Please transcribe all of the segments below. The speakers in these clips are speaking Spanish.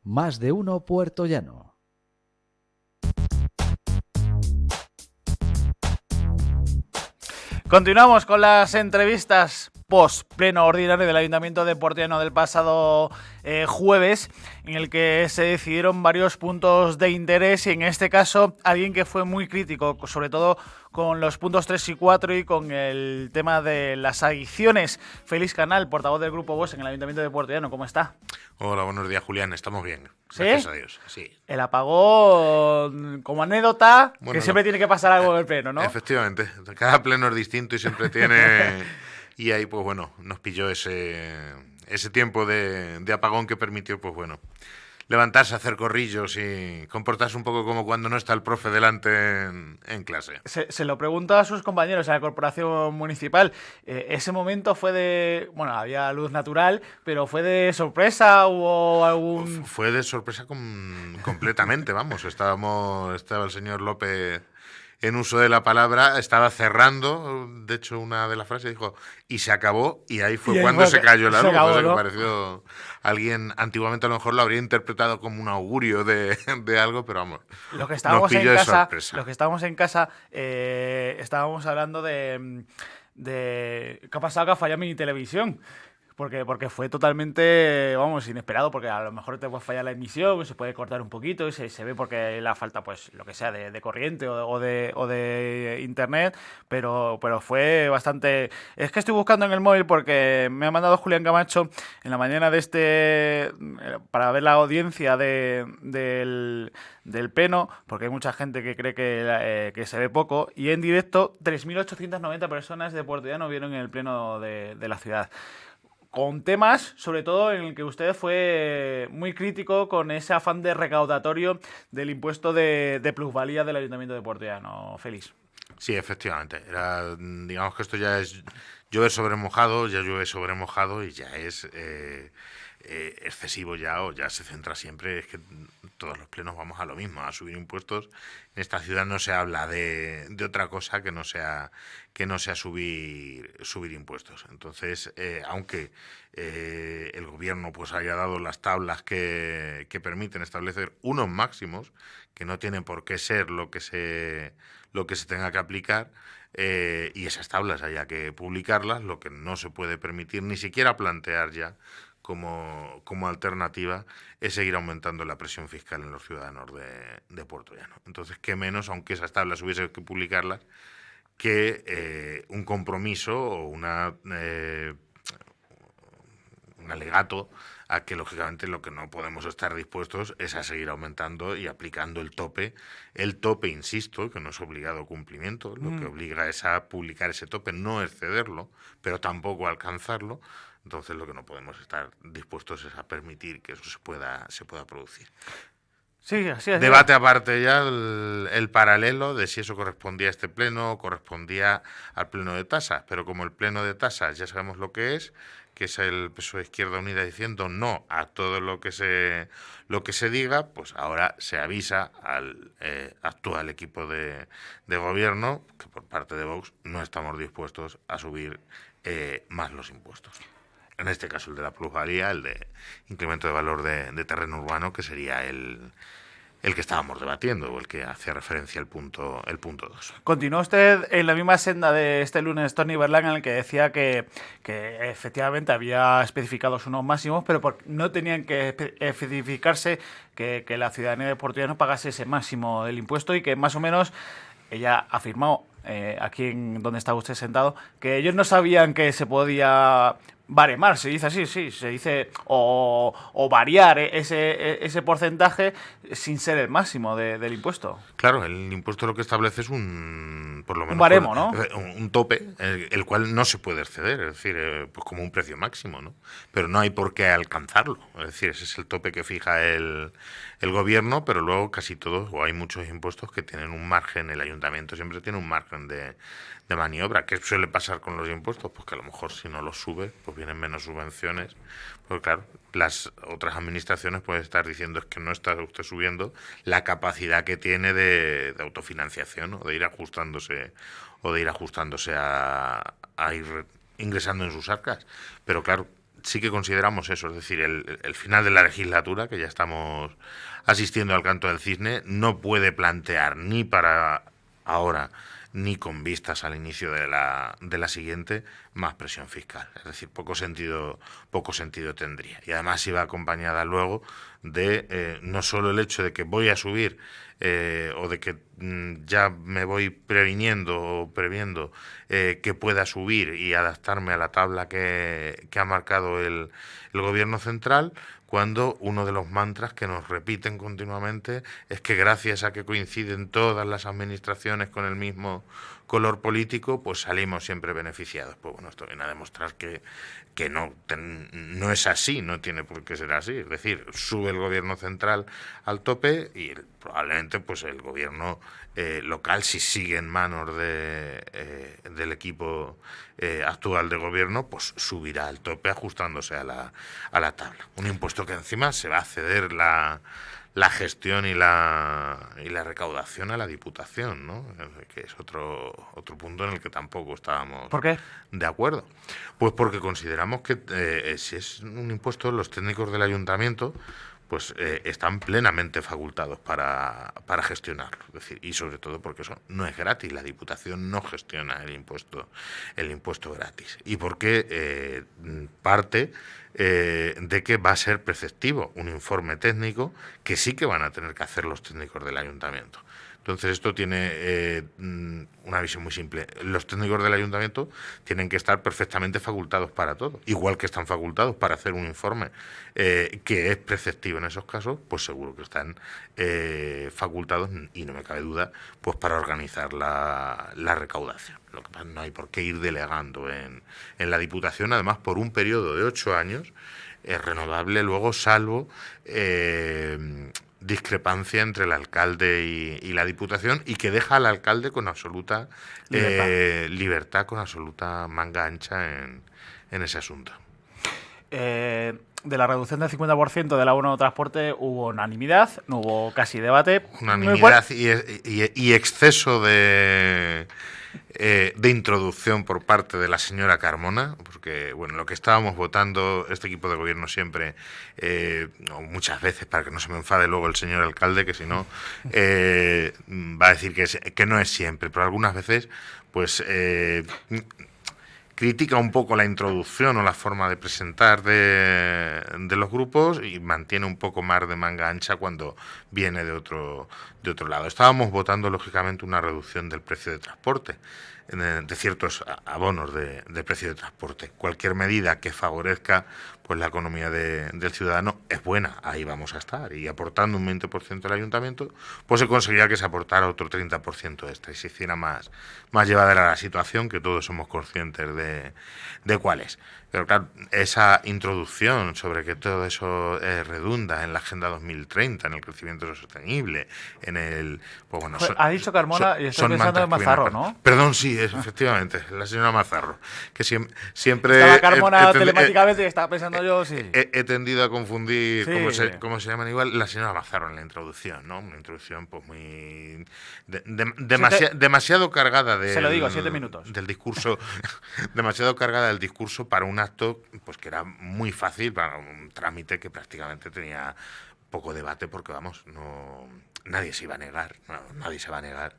Más de uno Puerto Llano. Continuamos con las entrevistas post pleno ordinario del Ayuntamiento de Puerto Llano del pasado jueves, en el que se decidieron varios puntos de interés y en este caso alguien que fue muy crítico, sobre todo con los puntos 3 y 4 y con el tema de las adicciones. Félix Canal, portavoz del Grupo Vox en el Ayuntamiento de Puerto Llano, ¿cómo está? Hola, buenos días, Julián. Estamos bien. ¿Sí? Gracias a Dios. Sí. El apagón, como anécdota, Bueno, que siempre tiene que pasar algo en el pleno, ¿no? Efectivamente. Cada pleno es distinto y siempre tiene... Y ahí, pues bueno, nos pilló ese tiempo de apagón que permitió, pues bueno, levantarse, hacer corrillos y comportarse un poco como cuando no está el profe delante en clase. Se lo pregunto a sus compañeros a la corporación municipal. Ese momento fue de... Bueno, había luz natural, pero ¿fue de sorpresa? ¿Hubo algún...? Fue de sorpresa completamente, vamos. Estaba el señor López en uso de la palabra, estaba cerrando, de hecho una de las frases dijo, y se acabó, y ahí fue cuando se cayó la luz. Acabó, o sea, ¿no? que pareció alguien, antiguamente a lo mejor lo habría interpretado como un augurio de algo, pero vamos, Lo que estábamos nos pilló en de casa, sorpresa. los que estábamos en casa, estábamos hablando de ¿qué ha pasado que ha fallado mi televisión? Porque fue totalmente, vamos, inesperado, porque a lo mejor te puede fallar la emisión, se puede cortar un poquito y se ve porque la falta, pues, lo que sea, de corriente o de internet, pero fue bastante... Es que estoy buscando en el móvil porque me ha mandado Julián Camacho en la mañana de para ver la audiencia del pleno, porque hay mucha gente que cree que se ve poco, y en directo 3.890 personas de Puerto Llano vieron en el pleno de la ciudad. Con temas, sobre todo, en el que usted fue muy crítico con ese afán de recaudatorio del impuesto de plusvalía del Ayuntamiento de Puerto Llano, Félix. Sí, efectivamente. Digamos que esto ya es llover sobre mojado, ya llueve sobre mojado y ya es excesivo ya, o ya se centra siempre, es que todos los plenos vamos a lo mismo, a subir impuestos. En esta ciudad no se habla de otra cosa que no sea subir impuestos. Entonces, aunque el gobierno pues haya dado las tablas que permiten establecer unos máximos, que no tienen por qué ser lo que se tenga que aplicar, y esas tablas haya que publicarlas, lo que no se puede permitir, ni siquiera plantear ya como alternativa, es seguir aumentando la presión fiscal en los ciudadanos de Puerto Llano. Entonces, qué menos, aunque esas tablas hubiese que publicarlas, que un compromiso o un alegato a que, lógicamente, lo que no podemos estar dispuestos es a seguir aumentando y aplicando el tope, insisto, que no es obligado cumplimiento, lo que obliga es a publicar ese tope, no excederlo, pero tampoco alcanzarlo. Entonces, lo que no podemos estar dispuestos es a permitir que eso se pueda producir. Sí, así es. Debate aparte ya el paralelo de si eso correspondía a este pleno o correspondía al pleno de tasas, pero como el pleno de tasas ya sabemos lo que es el PSOE Izquierda Unida diciendo no a todo lo que se diga, pues ahora se avisa al actual equipo de gobierno que por parte de Vox no estamos dispuestos a subir más los impuestos. En este caso el de la plusvalía, el de incremento de valor de terreno urbano, que sería el que estábamos debatiendo, o el que hacía referencia al punto 2. Continuó usted en la misma senda de este lunes, Tony Berlán, en el que decía que efectivamente había especificados unos máximos, pero no tenían que especificarse que la ciudadanía de Puerto Llano pagase ese máximo del impuesto y que más o menos ella afirmó, aquí en donde está usted sentado, que ellos no sabían que se podía baremar, se dice así, sí, se dice, o variar ese porcentaje sin ser el máximo del impuesto. Claro, el impuesto lo que establece es por lo menos un baremo, ¿no? Un tope, el cual no se puede exceder, es decir, pues como un precio máximo, ¿no? Pero no hay por qué alcanzarlo, es decir, ese es el tope que fija el el gobierno, pero luego casi todos, o hay muchos impuestos que tienen un margen, el ayuntamiento siempre tiene un margen de maniobra. ¿Qué suele pasar con los impuestos? Pues que a lo mejor si no los sube, pues vienen menos subvenciones. Pues claro, las otras administraciones pueden estar diciendo es que no está usted subiendo la capacidad que tiene de autofinanciación, o de ir ajustándose a ir ingresando en sus arcas. Pero claro, sí que consideramos eso, es decir, el final de la legislatura, que ya estamos asistiendo al canto del cisne, no puede plantear ni para ahora ni con vistas al inicio de la siguiente más presión fiscal. Es decir, poco sentido tendría. Y además iba acompañada luego de no solo el hecho de que voy a subir o de que ya me voy previniendo o previendo que pueda subir y adaptarme a la tabla que ha marcado el gobierno central, cuando uno de los mantras que nos repiten continuamente es que gracias a que coinciden todas las administraciones con el mismo color político, pues salimos siempre beneficiados. Pues bueno, esto viene a demostrar que no es así, no tiene por qué ser así. Es decir, sube el gobierno central al tope y probablemente pues el gobierno local, si sigue en manos del equipo actual de gobierno, pues subirá al tope ajustándose a la tabla. Un impuesto que encima se va a ceder la gestión y la recaudación a la Diputación, ¿no? Que es otro punto en el que tampoco estábamos ¿Por qué? de acuerdo. Pues porque consideramos que si es un impuesto, los técnicos del ayuntamiento pues están plenamente facultados para gestionarlo. Es decir, y sobre todo porque eso no es gratis, la Diputación no gestiona el impuesto gratis. Y porque parte de que va a ser preceptivo un informe técnico que sí que van a tener que hacer los técnicos del ayuntamiento. Entonces esto tiene una visión muy simple. Los técnicos del ayuntamiento tienen que estar perfectamente facultados para todo. Igual que están facultados para hacer un informe que es preceptivo en esos casos, pues seguro que están facultados, y no me cabe duda, pues para organizar la recaudación. Lo que pasa, no hay por qué ir delegando en la Diputación, además por un periodo de 8 años, renovable luego, salvo discrepancia entre el alcalde y la Diputación, y que deja al alcalde con absoluta libertad, con absoluta manga ancha en ese asunto. De la reducción del 50% del abono de transporte hubo unanimidad, no hubo casi debate. Unanimidad y exceso de introducción por parte de la señora Carmona, porque bueno, lo que estábamos votando este equipo de gobierno siempre, muchas veces, para que no se me enfade luego el señor alcalde, que si no va a decir que no es siempre, pero algunas veces pues critica un poco la introducción o la forma de presentar de los grupos, y mantiene un poco más de manga ancha cuando viene de otro lado. Estábamos votando, lógicamente, una reducción del precio de transporte, de ciertos abonos de precio de transporte. Cualquier medida que favorezca pues la economía del ciudadano es buena, ahí vamos a estar. Y aportando un 20% al ayuntamiento, pues se conseguiría que se aportara otro 30% extra y se hiciera más llevadera la situación, que todos somos conscientes de cuál es. Pero claro, esa introducción sobre que todo eso redunda en la Agenda 2030, en el crecimiento sostenible, en el... Pues bueno, ha dicho Carmona y estoy pensando en Mazarro, ¿no? Perdón, sí, efectivamente, la señora Mazarro, que siempre... Estaba Carmona telemáticamente y estaba pensando yo, sí. He tendido a confundir, Sí. ¿cómo se llaman igual? La señora Mazarro en la introducción, ¿no? Una introducción pues muy... demasiado cargada Se lo digo, 7 minutos. del discurso, demasiado cargada del discurso para un acto pues que era muy fácil, para un trámite que prácticamente tenía poco debate, porque vamos, nadie se iba a negar, nadie se va a negar.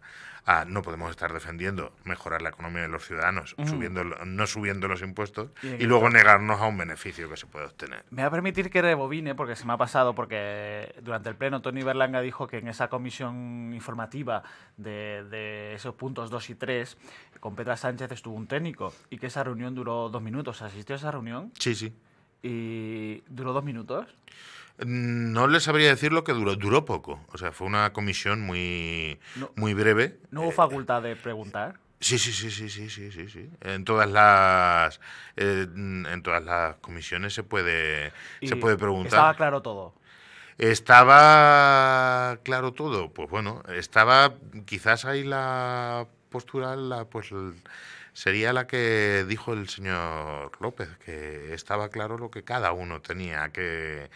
No podemos estar defendiendo mejorar la economía de los ciudadanos, no subiendo los impuestos, y luego negarnos a un beneficio que se puede obtener. Me va a permitir que rebobine, porque se me ha pasado, porque durante el pleno Toni Berlanga dijo que en esa comisión informativa de esos puntos 2 y 3, con Petra Sánchez estuvo un técnico, y que esa reunión duró 2 minutos. ¿Asistió a esa reunión? Sí, sí. ¿Y duró 2 minutos? No les sabría decir lo que duró poco. O sea, fue una comisión muy breve. ¿No hubo facultad de preguntar? Sí. En todas las comisiones se puede preguntar. ¿Estaba claro todo? ¿Estaba claro todo? Pues bueno, estaba quizás ahí la postura, sería la que dijo el señor López, que estaba claro lo que cada uno tenía que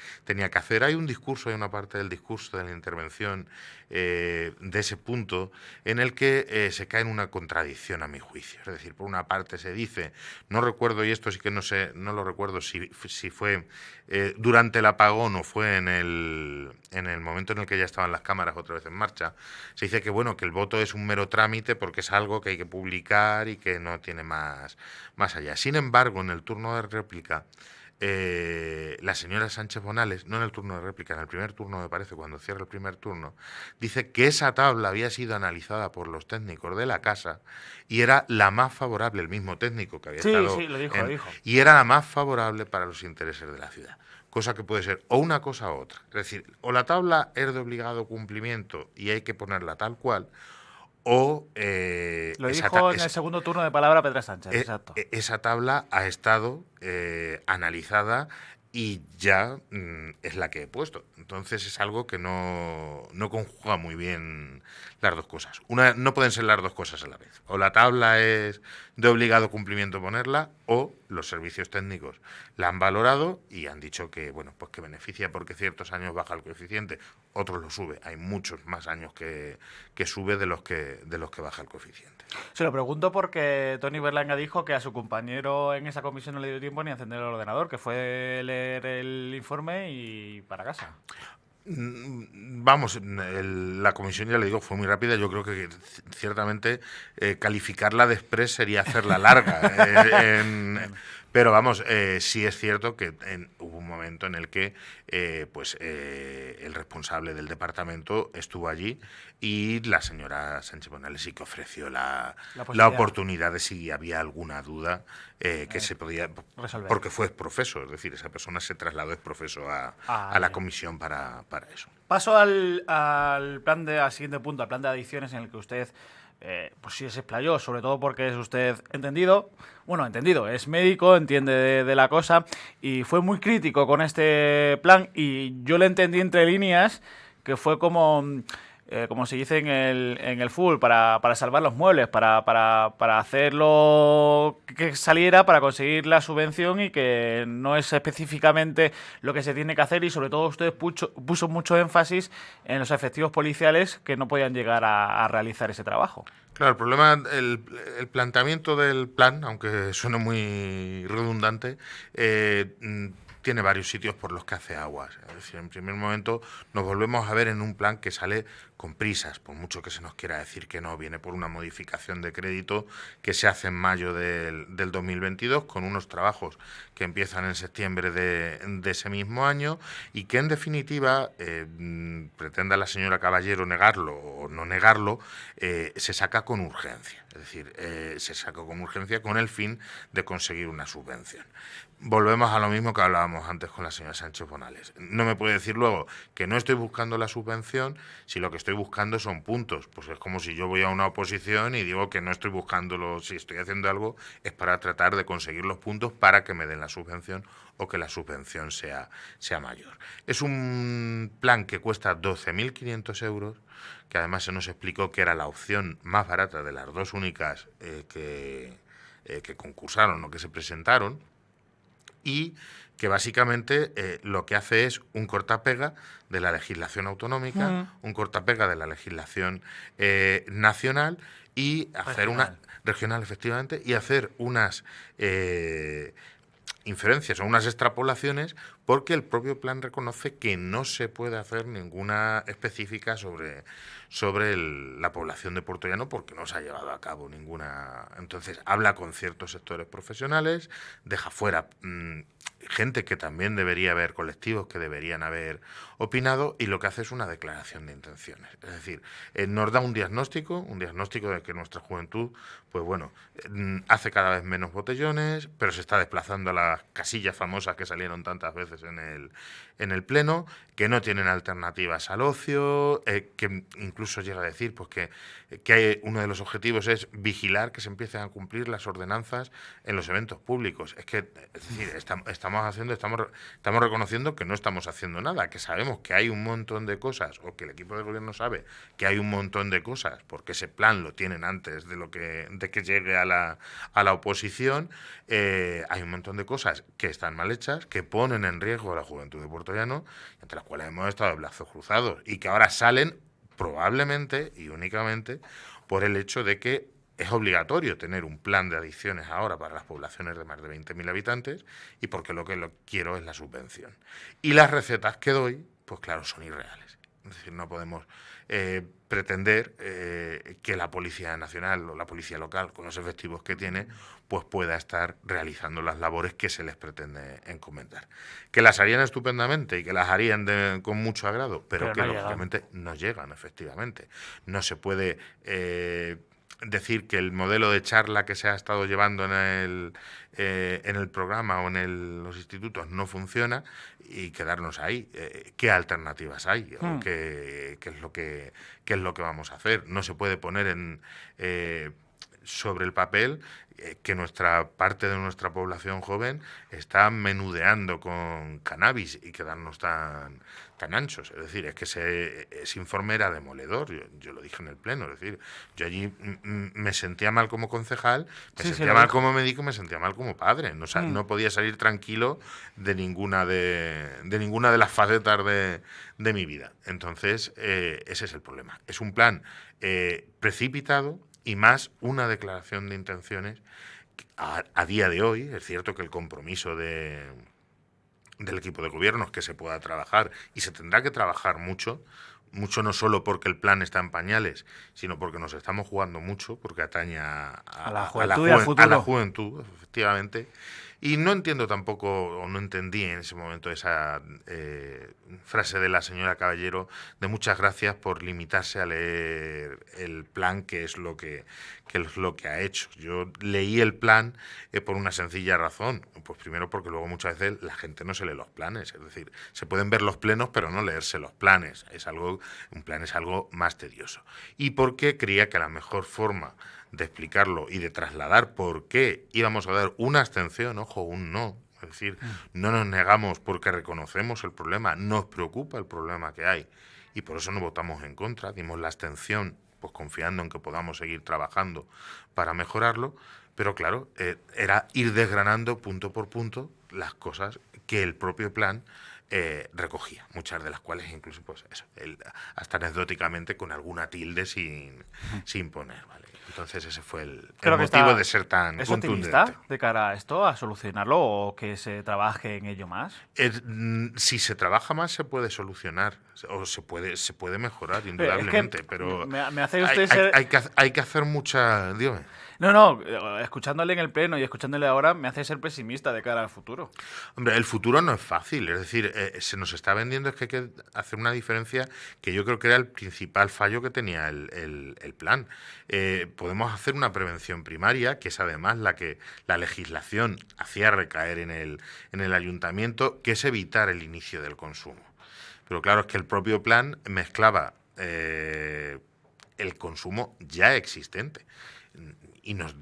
hacer. Hay un discurso, hay una parte del discurso de la intervención de ese punto en el que se cae en una contradicción a mi juicio. Es decir, por una parte se dice, no recuerdo, y esto sí que no sé, no lo recuerdo si fue durante el apagón o fue en el momento en el que ya estaban las cámaras otra vez en marcha, se dice que bueno, que el voto es un mero trámite porque es algo que hay que publicar y que no tiene más allá. Sin embargo, en el turno de réplica, la señora Sánchez Bonales, no en el turno de réplica, en el primer turno me parece, cuando cierra el primer turno, dice que esa tabla había sido analizada por los técnicos de la casa y era la más favorable, el mismo técnico que había Sí, estado sí, lo dijo. y era la más favorable para los intereses de la ciudad. Cosa que puede ser o una cosa u otra. Es decir, o la tabla es de obligado cumplimiento y hay que ponerla tal cual, o Lo dijo en el segundo turno de palabra Pedro Sánchez, exacto. esa tabla ha estado analizada y ya es la que he puesto. Entonces es algo que no conjuga muy bien las dos cosas. No pueden ser las dos cosas a la vez. O la tabla es de obligado cumplimiento ponerla, o los servicios técnicos la han valorado y han dicho que bueno, pues que beneficia porque ciertos años baja el coeficiente, otros lo sube. Hay muchos más años que sube de los que baja el coeficiente. Se lo pregunto porque Tony Berlanga dijo que a su compañero en esa comisión no le dio tiempo ni a encender el ordenador, que fue leer el informe y para casa. Vamos, la comisión, ya le digo, fue muy rápida. Yo creo que ciertamente calificarla de express sería hacerla larga. Pero vamos, sí es cierto que hubo un momento en el que el responsable del departamento estuvo allí y la señora Sánchez Bonales sí que ofreció la oportunidad de si había alguna duda que se podía resolver. Porque fue profeso, es decir, esa persona se trasladó ex profeso a la comisión para eso. Paso al siguiente punto, al plan de adicciones en el que usted pues sí se explayó, sobre todo porque es usted entendido, es médico, entiende de la cosa y fue muy crítico con este plan y yo le entendí entre líneas que fue como se dice en el fútbol, para salvar los muebles, para hacerlo que saliera, para conseguir la subvención y que no es específicamente lo que se tiene que hacer y sobre todo usted puso mucho énfasis en los efectivos policiales que no podían llegar a realizar ese trabajo. Claro, el problema, el planteamiento del plan, aunque suene muy redundante, tiene varios sitios por los que hace aguas. Es decir, en primer momento nos volvemos a ver en un plan que sale con prisas, por mucho que se nos quiera decir que no, viene por una modificación de crédito que se hace en mayo del 2022, con unos trabajos que empiezan en septiembre de ese mismo año y que en definitiva, pretenda la señora Caballero negarlo o no negarlo, se saca con urgencia. Es decir, se saca con urgencia con el fin de conseguir una subvención. Volvemos a lo mismo que hablábamos antes con la señora Sánchez Bonales. No me puede decir luego que no estoy buscando la subvención si lo que estoy buscando son puntos. Pues es como si yo voy a una oposición y digo que no estoy buscándolo, si estoy haciendo algo es para tratar de conseguir los puntos para que me den la subvención o que la subvención sea mayor. Es un plan que cuesta 12.500 euros, que además se nos explicó que era la opción más barata de las dos únicas que concursaron o que se presentaron, y que básicamente lo que hace es un cortapega de la legislación autonómica, un cortapega de la legislación nacional y hacer regional, efectivamente, y hacer unas inferencias o unas extrapolaciones, porque el propio plan reconoce que no se puede hacer ninguna específica sobre la población de Puerto Llano porque no se ha llevado a cabo ninguna. Entonces habla con ciertos sectores profesionales, deja fuera gente que también debería haber, colectivos que deberían haber opinado, y lo que hace es una declaración de intenciones. Es decir, nos da un diagnóstico de que nuestra juventud, pues bueno, hace cada vez menos botellones, pero se está desplazando a las casillas famosas que salieron tantas veces veces en el Pleno, que no tienen alternativas al ocio, que incluso llega a decir pues que uno de los objetivos es vigilar que se empiecen a cumplir las ordenanzas en los eventos públicos. Es decir, estamos reconociendo que no estamos haciendo nada, que sabemos que hay un montón de cosas, o que el equipo de gobierno sabe que hay un montón de cosas, porque ese plan lo tienen antes de que llegue a la oposición. Hay un montón de cosas que están mal hechas, que ponen en riesgo a la juventud de Puerto Llano, entre las cuales hemos estado de brazos cruzados, y que ahora salen probablemente y únicamente por el hecho de que es obligatorio tener un plan de adicciones ahora para las poblaciones de más de 20.000 habitantes, y porque lo que quiero es la subvención. Y las recetas que doy, pues claro, son irreales. Es decir, no podemos pretender que la Policía Nacional o la Policía Local, con los efectivos que tiene, pues pueda estar realizando las labores que se les pretende encomendar. Que las harían estupendamente y que las harían con mucho agrado, pero que no lógicamente no llegan, efectivamente. No se puede decir que el modelo de charla que se ha estado llevando en el programa o en los institutos no funciona y quedarnos ahí. ¿Qué alternativas hay? ¿O qué es lo que vamos a hacer? No se puede poner sobre el papel que nuestra parte de nuestra población joven está menudeando con cannabis y quedarnos tan anchos. Es decir, es que ese informe era demoledor. Yo lo dije en el Pleno. Es decir, yo allí me sentía mal como concejal, me sentía mal como médico, me sentía mal como padre. No podía salir tranquilo de ninguna de las facetas de mi vida. Entonces, ese es el problema. Es un plan precipitado, y más una declaración de intenciones a día de hoy. Es cierto que el compromiso del equipo de gobierno es que se pueda trabajar, y se tendrá que trabajar mucho no solo porque el plan está en pañales, sino porque nos estamos jugando mucho, porque atañe a la juventud y al futuro. A la juventud, efectivamente. Y no entiendo tampoco, o no entendí en ese momento esa frase de la señora Caballero de muchas gracias por limitarse a leer el plan, que es lo que ha hecho. Yo leí el plan por una sencilla razón. Pues primero porque luego muchas veces la gente no se lee los planes. Es decir, se pueden ver los plenos, pero no leerse los planes. Un plan es algo más tedioso. Y porque creía que la mejor forma de explicarlo y de trasladar por qué íbamos a dar una abstención, ojo, un no. Es decir, no nos negamos porque reconocemos el problema, nos preocupa el problema que hay, y por eso no votamos en contra, dimos la abstención pues confiando en que podamos seguir trabajando para mejorarlo, pero claro, era ir desgranando punto por punto las cosas que el propio plan recogía, muchas de las cuales incluso pues eso, hasta anecdóticamente con alguna tilde sin poner, ¿vale? Entonces ese fue el motivo de ser tan ¿Es contundente. optimista de cara a esto, a solucionarlo, o que se trabaje en ello más? Si se trabaja más se puede solucionar, o se puede mejorar indudablemente, pero me hace usted hay que hacer mucha... Dígame. No, escuchándole en el Pleno y escuchándole ahora me hace ser pesimista de cara al futuro. Hombre, el futuro no es fácil, es decir, se nos está vendiendo es que hay que hacer una diferencia que yo creo que era el principal fallo que tenía el plan. Podemos hacer una prevención primaria, que es además la que la legislación hacía recaer en el ayuntamiento, que es evitar el inicio del consumo. Pero claro, es que el propio plan mezclaba el consumo ya existente y nos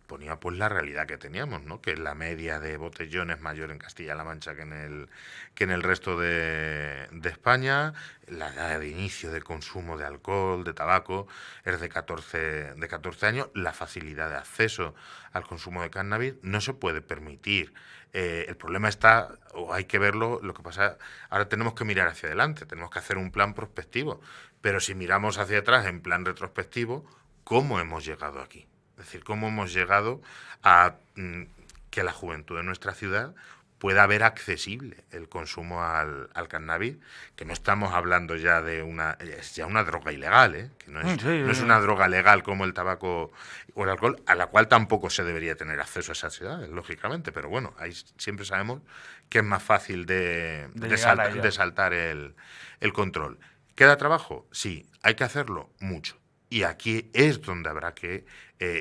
ponía pues la realidad que teníamos, ¿no? Que la media de botellón es mayor en Castilla-La Mancha que en el resto de España. La edad de inicio de consumo de alcohol, de tabaco, es de 14 años. La facilidad de acceso al consumo de cannabis no se puede permitir. El problema está, o hay que verlo, lo que pasa, ahora tenemos que mirar hacia adelante, tenemos que hacer un plan prospectivo, pero si miramos hacia atrás en plan retrospectivo, ¿cómo hemos llegado aquí? Es decir, cómo hemos llegado a que la juventud de nuestra ciudad pueda ver accesible el consumo al cannabis, que no estamos hablando ya es ya una droga ilegal, que no es una droga legal como el tabaco o el alcohol, a la cual tampoco se debería tener acceso a esas ciudades, lógicamente, pero bueno, ahí siempre sabemos que es más fácil de saltar el control. ¿Queda trabajo? Sí, hay que hacerlo mucho. Y aquí es donde habrá que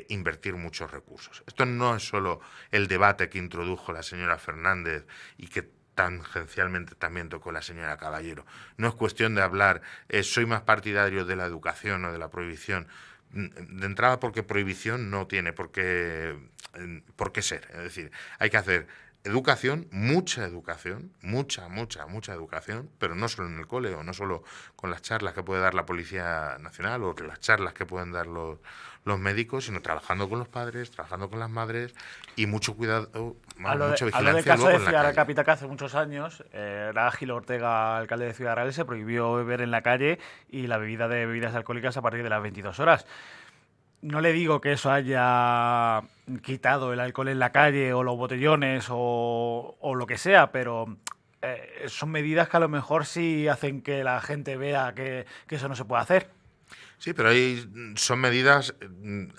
invertir muchos recursos. Esto no es solo el debate que introdujo la señora Fernández y que tangencialmente también tocó la señora Caballero. No es cuestión de hablar, soy más partidario de la educación o de la prohibición. De entrada, porque prohibición no tiene por qué ser. Es decir, hay que hacer educación, mucha educación, mucha educación, pero no solo en el cole, o no solo con las charlas que puede dar la Policía Nacional o las charlas que pueden dar los médicos, sino trabajando con los padres, trabajando con las madres y mucho cuidado, mucha vigilancia. Hablo del caso de luego en la Ciudad calle. Capital, que hace muchos años era Gil Ortega, alcalde de Ciudad Real, se prohibió beber en la calle y la bebida de bebidas alcohólicas a partir de las 22 horas. No le digo que eso haya quitado el alcohol en la calle o los botellones o lo que sea, pero son medidas que a lo mejor sí hacen que la gente vea que eso no se puede hacer. Sí, pero ahí son medidas.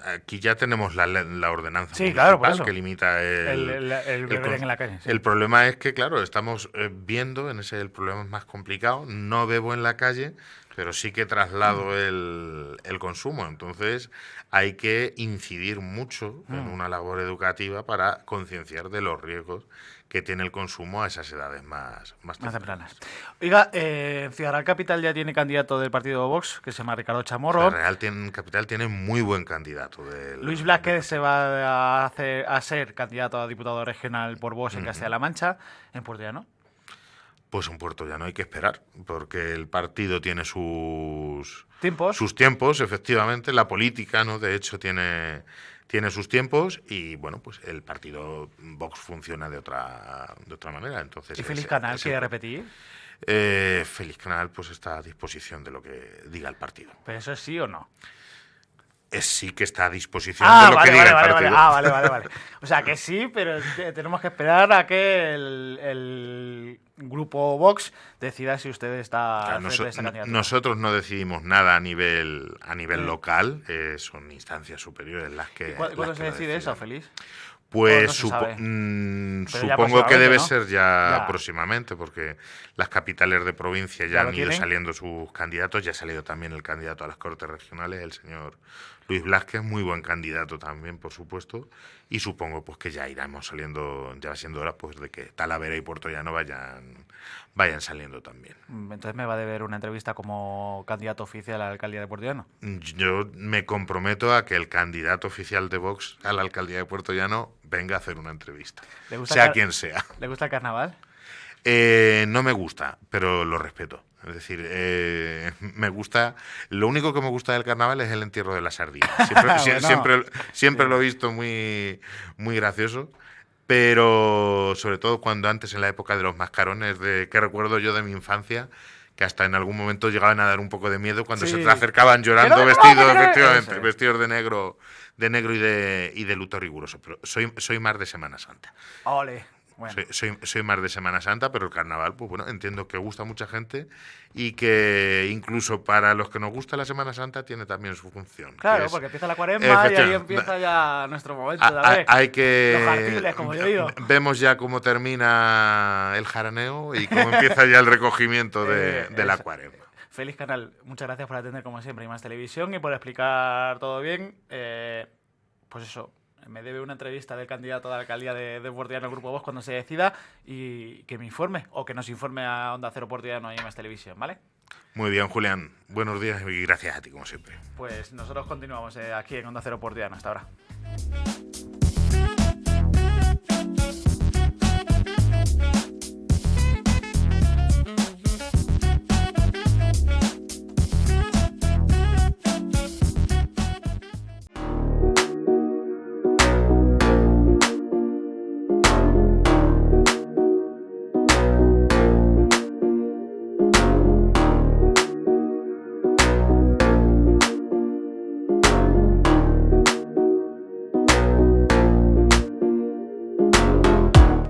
Aquí ya tenemos la ordenanza Sí, claro, por municipal eso. que limita El beber en la calle. Sí. El problema es que, claro, estamos viendo, el problema es más complicado. No bebo en la calle, pero sí que traslado el consumo. Entonces hay que incidir mucho en una labor educativa para concienciar de los riesgos que tiene el consumo a esas edades más tempranas. Oiga, Ciudad Real Capital ya tiene candidato del partido Vox, que se llama Ricardo Chamorro. Real Capital tiene muy buen candidato. Luis Blázquez se va a ser candidato a diputado regional por Vox en Castilla-La Mancha, en Puerto Llano. Pues en Puerto Llano hay que esperar, porque el partido tiene sus tiempos, efectivamente. La política, ¿no? De hecho, tiene sus tiempos y, bueno, pues el partido Vox funciona de otra manera. Entonces, ¿Y Félix Canal quiere repetir? Félix Canal pues está a disposición de lo que diga el partido. ¿Pero eso es sí o no? Sí que está a disposición de lo que diga el partido. Vale. O sea, que sí, pero tenemos que esperar a que el grupo Vox decida si usted está frente a esa candidatura. Nosotros no decidimos nada a nivel local, son instancias superiores las que... ¿Cuándo se decide eso, Félix? Pues no supongo que debe ¿no? ser ya próximamente, porque las capitales de provincia ya han ido tienen? saliendo sus candidatos, ya ha salido también el candidato a las Cortes Regionales, el señor Luis Blázquez, muy buen candidato también, por supuesto, y supongo pues que ya iremos saliendo, ya va siendo hora pues de que Talavera y Puerto Llano vayan saliendo también. Entonces me va a deber una entrevista como candidato oficial a la alcaldía de Puerto Llano. Yo me comprometo a que el candidato oficial de Vox a la alcaldía de Puerto Llano venga a hacer una entrevista, sea quien sea. ¿Le gusta el carnaval? No me gusta, pero lo respeto. Es decir, me gusta. Lo único que me gusta del carnaval es el entierro de la sardina. Siempre lo he visto muy, muy gracioso. Pero sobre todo cuando antes, en la época de los mascarones, que recuerdo yo de mi infancia, que hasta en algún momento llegaban a dar un poco de miedo cuando se te acercaban llorando vestidos de negro y de luto riguroso. Pero soy más de Semana Santa. ¡Ole! Bueno. Soy más de Semana Santa, pero el carnaval, pues bueno, entiendo que gusta a mucha gente y que incluso para los que nos gusta la Semana Santa tiene también su función. Claro, porque empieza la cuaresma y ahí empieza ya nuestro momento. Los jardiles, como yo digo. Vemos ya cómo termina el jaraneo y cómo empieza ya el recogimiento de la cuaresma. Félix Canal, muchas gracias por atender como siempre Más Televisión y por explicar todo bien. Pues eso. Me debe una entrevista del candidato a la alcaldía de Puerto Llano, Grupo Vox, cuando se decida, y que me informe, o que nos informe a Onda Cero Puerto Llano y Más Televisión, ¿vale? Muy bien, Julián. Buenos días y gracias a ti, como siempre. Pues nosotros continuamos aquí en Onda Cero Puerto Llano. Hasta ahora.